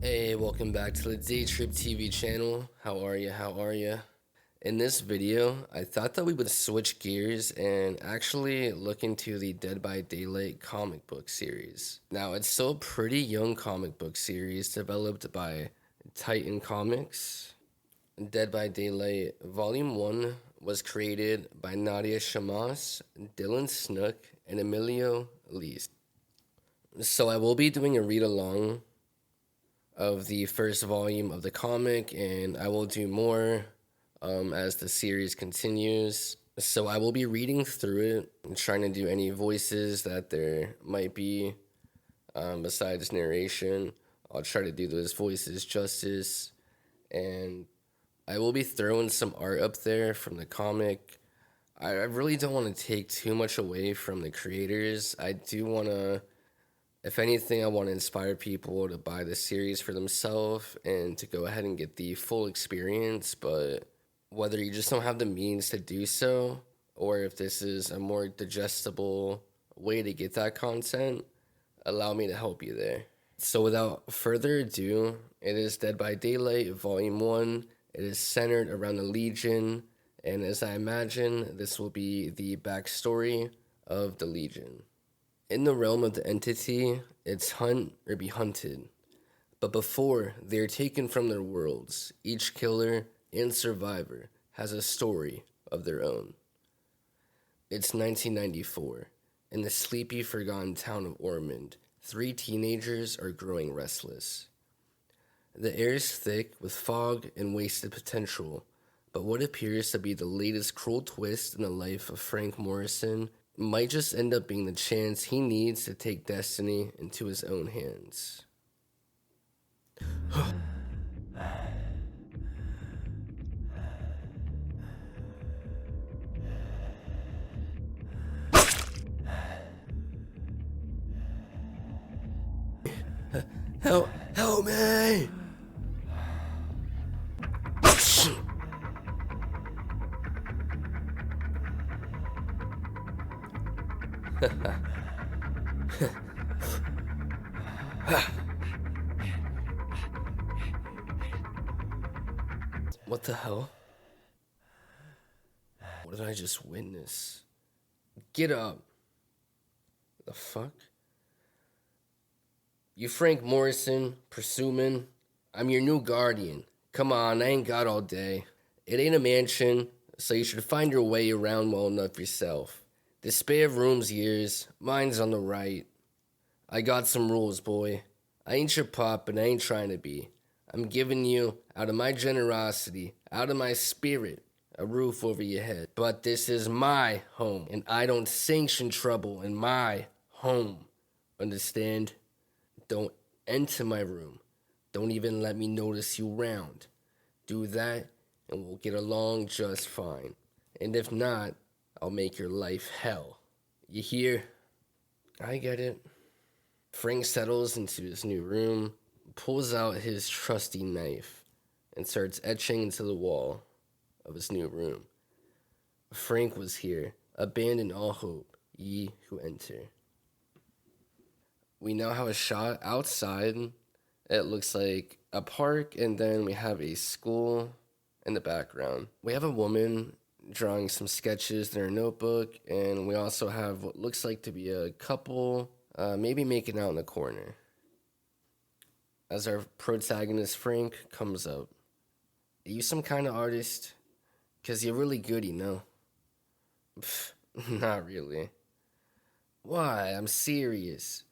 Hey, welcome back to the Day Trip TV channel. How are you? How are you? In this video, I thought that we would switch gears and actually look into the Dead by Daylight comic book series. Now, it's still a pretty young comic book series developed by Titan Comics. Dead by Daylight Volume 1 was created by Nadia Shamas, Dylan Snook, and Emilio Elise. So I will be doing a read-along of the first volume of the comic, and I will do more as the series continues. So I will be reading through it and trying to do any voices that there might be besides narration. I'll try to do those voices justice, and I will be throwing some art up there from the comic. I really don't want to take too much away from the creators. I do want to, if anything, I want to inspire people to buy the series for themselves and to go ahead and get the full experience. But whether you just don't have the means to do so, or if this is a more digestible way to get that content, allow me to help you there. So without further ado, it is Dead by Daylight, Volume 1. It is centered around the Legion, and as I imagine, this will be the backstory of the Legion. In the realm of the entity, it's hunt or be hunted. But before they are taken from their worlds, each killer and survivor has a story of their own. It's 1994. In the sleepy, forgotten town of Ormond, 3 teenagers are growing restless. The air is thick with fog and wasted potential, but what appears to be the latest cruel twist in the life of Frank Morrison might just end up being the chance he needs to take destiny into his own hands. Help me! What the hell? What did I just witness? Get up. The fuck? You Frank Morrison, Pursuman? I'm your new guardian. Come on, I ain't got all day. It ain't a mansion, so you should find your way around well enough yourself. The spare room's yours, mine's on the right. I got some rules, boy. I ain't your pup, and I ain't trying to be. I'm giving you, out of my generosity, out of my spirit, a roof over your head. But this is my home, and I don't sanction trouble in my home. Understand? Don't enter my room. Don't even let me notice you round. Do that, and we'll get along just fine. And if not, I'll make your life hell. You hear? I get it. Frank settles into his new room, pulls out his trusty knife, and starts etching into the wall of his new room. Frank was here. Abandon all hope, ye who enter. We now have a shot outside. It looks like a park, and then we have a school in the background. We have a woman drawing some sketches in her notebook, and we also have what looks like to be a couple, maybe making out in the corner. As our protagonist, Frank, comes up. Are you some kind of artist? 'Cause you're really good, you know. Pfft, not really. Why? I'm serious.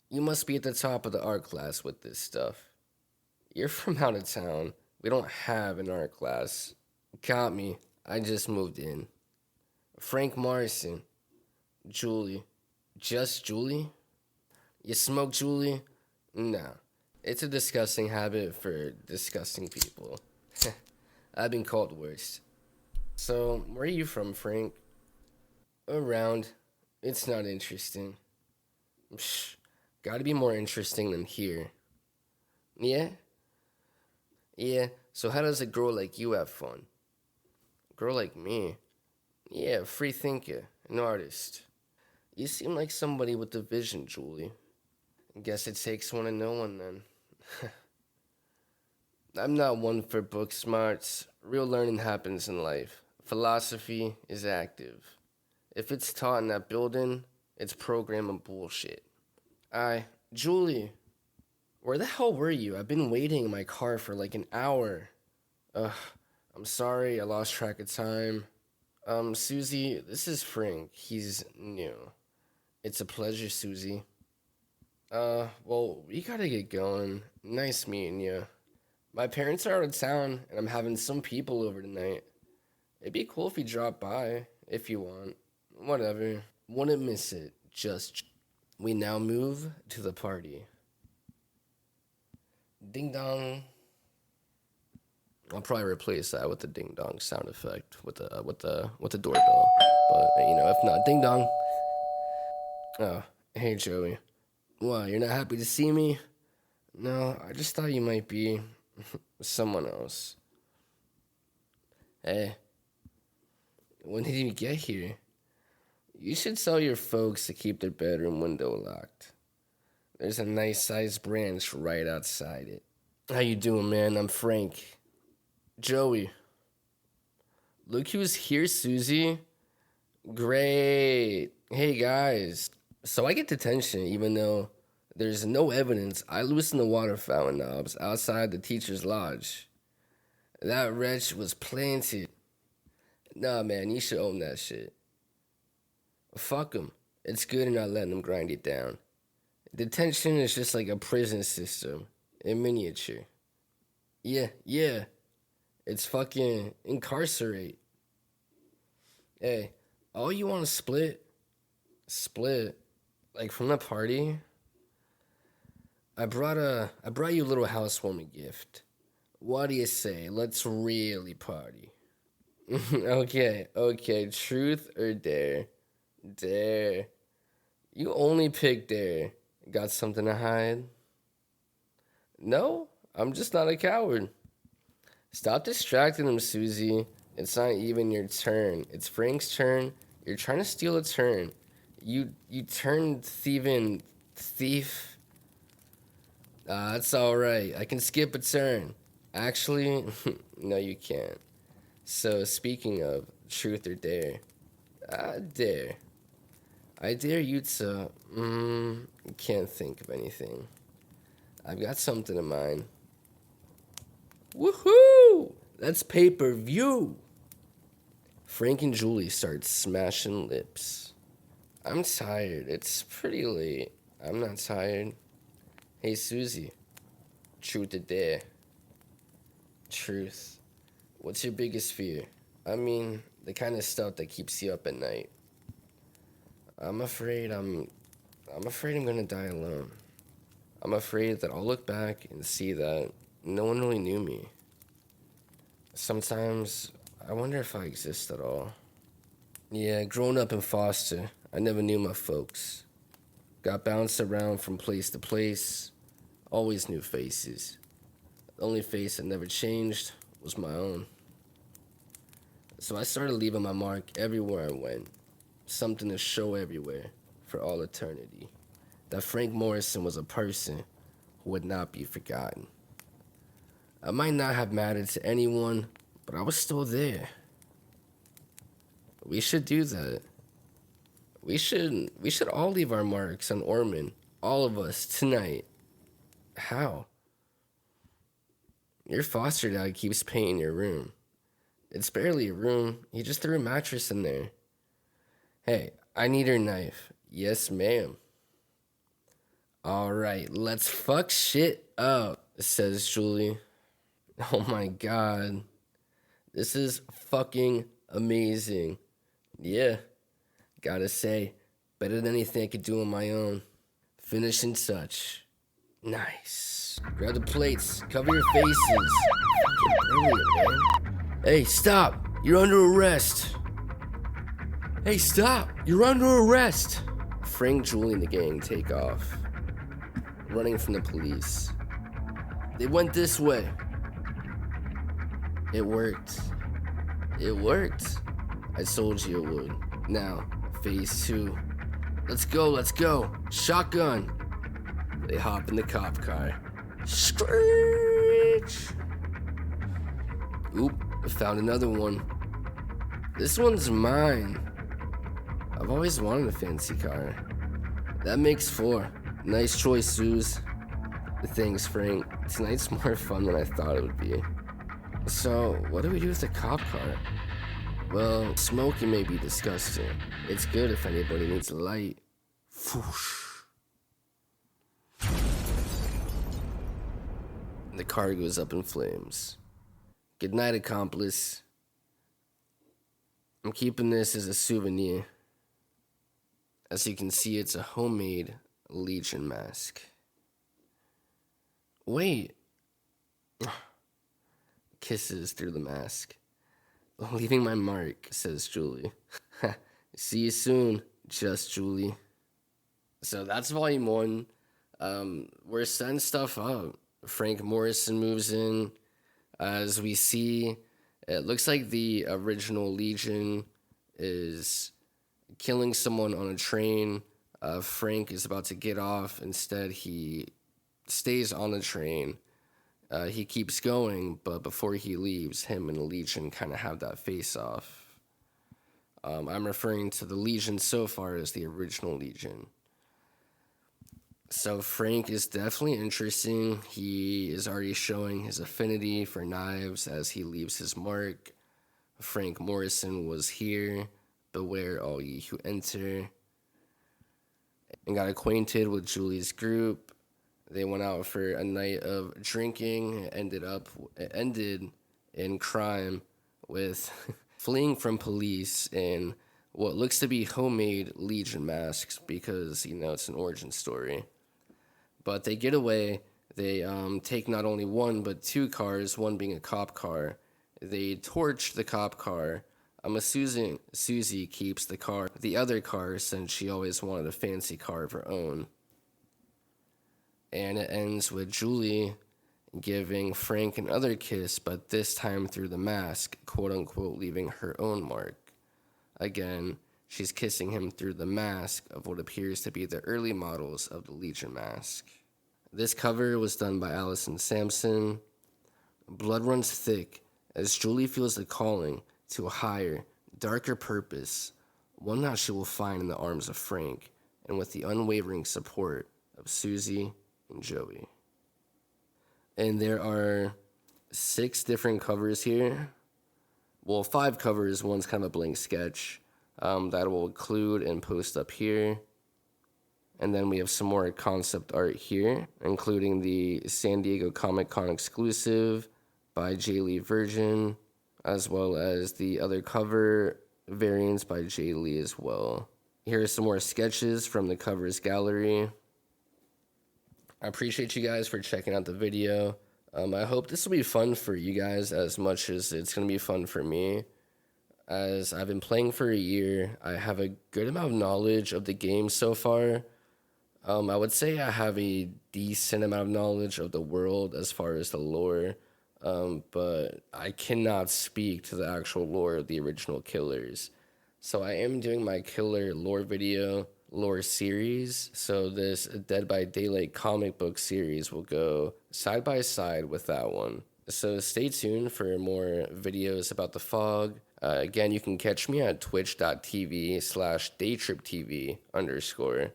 You must be at the top of the art class with this stuff. You're from out of town. We don't have an art class. Got me. I just moved in. Frank Morrison. Julie. Just Julie? You smoke Julie? No. It's a disgusting habit for disgusting people. I've been called worse. So, where are you from, Frank? Around. It's not interesting. Psh, gotta be more interesting than here. Yeah? Yeah, so how does a girl like you have fun? A girl like me? Yeah, free thinker, an artist. You seem like somebody with a vision, Julie. Guess it takes one to know one then. I'm not one for book smarts. Real learning happens in life. Philosophy is active. If it's taught in that building, it's programming bullshit. Julie, where the hell were you? I've been waiting in my car for like an hour. Ugh, I'm sorry, I lost track of time. Suzy, this is Frank. He's new. It's a pleasure, Suzy. Well, we gotta get going. Nice meeting you. My parents are out of town, and I'm having some people over tonight. It'd be cool if you drop by, if you want. Whatever. Wouldn't miss it. Just. We now move to the party. Ding dong. I'll probably replace that with the ding dong sound effect with the doorbell. But if not, ding dong. Oh, hey Joey. What? You're not happy to see me? No, I just thought you might be someone else. Hey, when did you get here? You should tell your folks to keep their bedroom window locked. There's a nice sized branch right outside it. How you doing, man? I'm Frank. Joey. Look who's here, Suzy. Great. Hey, guys. So I get detention even though there's no evidence I loosened the water fountain knobs outside the teacher's lodge. That wretch was planted. Nah, man, you should own that shit. Fuck him. It's good you're not letting them grind it down. Detention is just like a prison system in miniature. Yeah. It's fucking incarcerate. Hey, all you want to split? Like from the party? I brought you a little housewarming gift. What do you say? Let's really party. Okay. Truth or dare? Dare. You only pick dare. Got something to hide? No, I'm just not a coward. Stop distracting him, Suzy. It's not even your turn. It's Frank's turn. You're trying to steal a turn. You turned thief. That's alright. I can skip a turn. Actually, no you can't. So speaking of truth or dare, dare. I dare you to, can't think of anything. I've got something in mind. Woohoo! That's pay-per-view. Frank and Julie start smashing lips. I'm tired. It's pretty late. I'm not tired. Hey, Suzy. Truth or dare? Truth. What's your biggest fear? I mean, the kind of stuff that keeps you up at night. I'm afraid I'm gonna die alone. I'm afraid that I'll look back and see that no one really knew me. Sometimes I wonder if I exist at all. Yeah, growing up in foster, I never knew my folks. Got bounced around from place to place, always new faces. The only face that never changed was my own. So I started leaving my mark everywhere I went. Something to show everywhere for all eternity. That Frank Morrison was a person who would not be forgotten. I might not have mattered to anyone, but I was still there. We should do that. We should all leave our marks on Ormond, all of us, tonight. How? Your foster dad keeps paying your room. It's barely a room. He just threw a mattress in there. Hey, I need your knife. Yes, ma'am. All right, let's fuck shit up, says Julie. Oh my God. This is fucking amazing. Yeah, gotta say, better than anything I could do on my own. Finishing touch. Nice. Grab the plates, cover your faces. Brilliant, man. Hey, stop. You're under arrest. Hey, stop! You're under arrest! Frank, Julie, and the gang take off, running from the police. They went this way. It worked. It worked. I told you it would. Now, phase 2. Let's go. Shotgun. They hop in the cop car. Screech! Oop, I found another one. This one's mine. I've always wanted a fancy car. That makes 4. Nice choice, Suze. Thanks, Frank. Tonight's more fun than I thought it would be. So, what do we do with the cop car? Well, smoking may be disgusting. It's good if anybody needs a light. Foosh. The car goes up in flames. Good night, accomplice. I'm keeping this as a souvenir. As you can see, it's a homemade Legion mask. Wait. Kisses through the mask. Leaving my mark, says Julie. See you soon, just Julie. So that's volume 1. We're setting stuff up. Frank Morrison moves in. As we see, it looks like the original Legion is killing someone on a train. Frank is about to get off. Instead, he stays on the train. He keeps going, but before he leaves, him and the Legion kind of have that face-off. I'm referring to the Legion so far as the original Legion. So Frank is definitely interesting. He is already showing his affinity for knives as he leaves his mark. Frank Morrison was here. Beware all ye who enter. And got acquainted with Julie's group. They went out for a night of drinking. It ended in crime with fleeing from police in what looks to be homemade Legion masks because, it's an origin story. But they get away. They take not only 1, but 2 cars, one being a cop car. They torch the cop car. I'm assuming Suzy keeps the car, the other car, since she always wanted a fancy car of her own. And it ends with Julie giving Frank another kiss, but this time through the mask, quote-unquote, leaving her own mark. Again, she's kissing him through the mask of what appears to be the early models of the Legion mask. This cover was done by Allison Sampson. Blood runs thick as Julie feels the calling to a higher, darker purpose, one that she will find in the arms of Frank and with the unwavering support of Suzy and Joey. And there are 6 different covers here. Well, 5 covers. One's kind of a blank sketch that will include and post up here. And then we have some more concept art here, including the San Diego Comic-Con exclusive by J. Lee Virgin, as well as the other cover variants by J. Lee as well. Here are some more sketches from the covers gallery. I appreciate you guys for checking out the video. I hope this will be fun for you guys as much as it's going to be fun for me. As I've been playing for a year, I have a good amount of knowledge of the game so far. I would say I have a decent amount of knowledge of the world as far as the lore, but I cannot speak to the actual lore of the original killers. So I am doing my killer lore series. So this Dead by Daylight comic book series will go side by side with that one. So stay tuned for more videos about the fog. Again, you can catch me at twitch.tv/daytriptv_,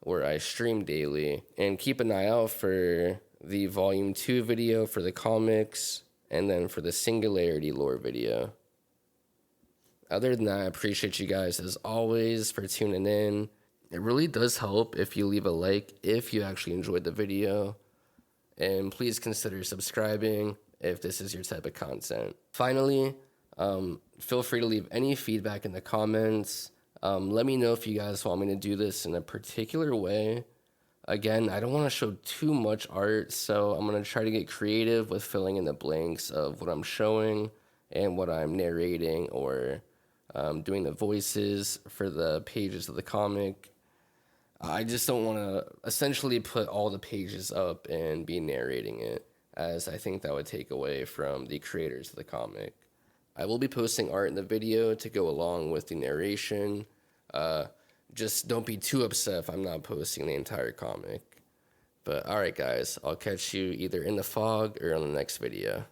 where I stream daily. And keep an eye out for the Volume 2 video for the comics, and then for the Singularity lore video. Other than that, I appreciate you guys as always for tuning in. It really does help if you leave a like if you actually enjoyed the video. And please consider subscribing if this is your type of content. Finally, feel free to leave any feedback in the comments. Let me know if you guys want me to do this in a particular way. Again, I don't want to show too much art, so I'm going to try to get creative with filling in the blanks of what I'm showing and what I'm narrating, or doing the voices for the pages of the comic. I just don't want to essentially put all the pages up and be narrating it, as I think that would take away from the creators of the comic. I will be posting art in the video to go along with the narration. Just don't be too upset if I'm not posting the entire comic. But alright guys, I'll catch you either in the fog or on the next video.